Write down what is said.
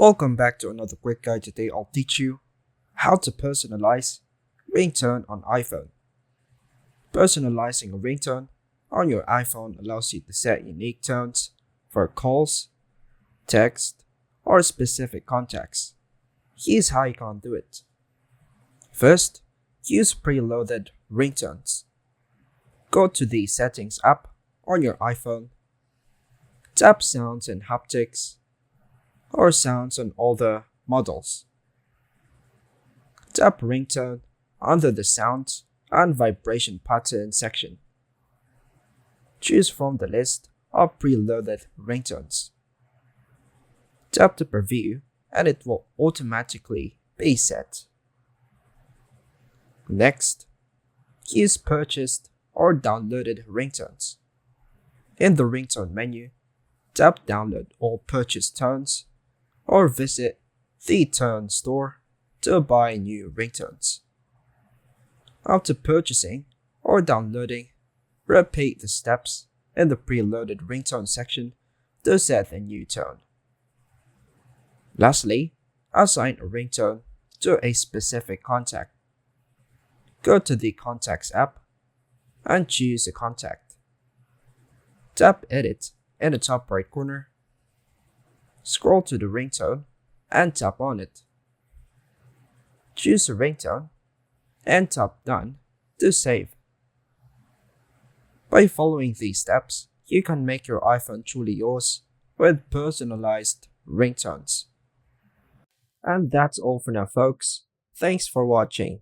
Welcome back to another quick guide. Today I'll teach you how to personalize ringtone on iPhone. Personalizing a ringtone on your iPhone allows you to set unique tones for calls, text, or specific contacts. Here's how you can do it. First, use preloaded ringtones. Go to the Settings app on your iPhone, tap Sounds and Haptics, or sounds on all the models. Tap Ringtone under the Sound and Vibration Pattern section. Choose from the list of preloaded ringtones. Tap the preview and it will automatically be set. Next, use Purchased or Downloaded ringtones. In the ringtone menu, tap Download all purchased tones or visit the Tone store to buy new ringtones. After purchasing or downloading, repeat the steps in the preloaded ringtone section to set a new tone. Lastly, assign a ringtone to a specific contact. Go to the Contacts app and choose a contact. Tap Edit in the top right corner. Scroll to the ringtone and tap on it. Choose a ringtone and tap Done to save. By following these steps, you can make your iPhone truly yours with personalized ringtones. And that's all for now, folks. Thanks for watching.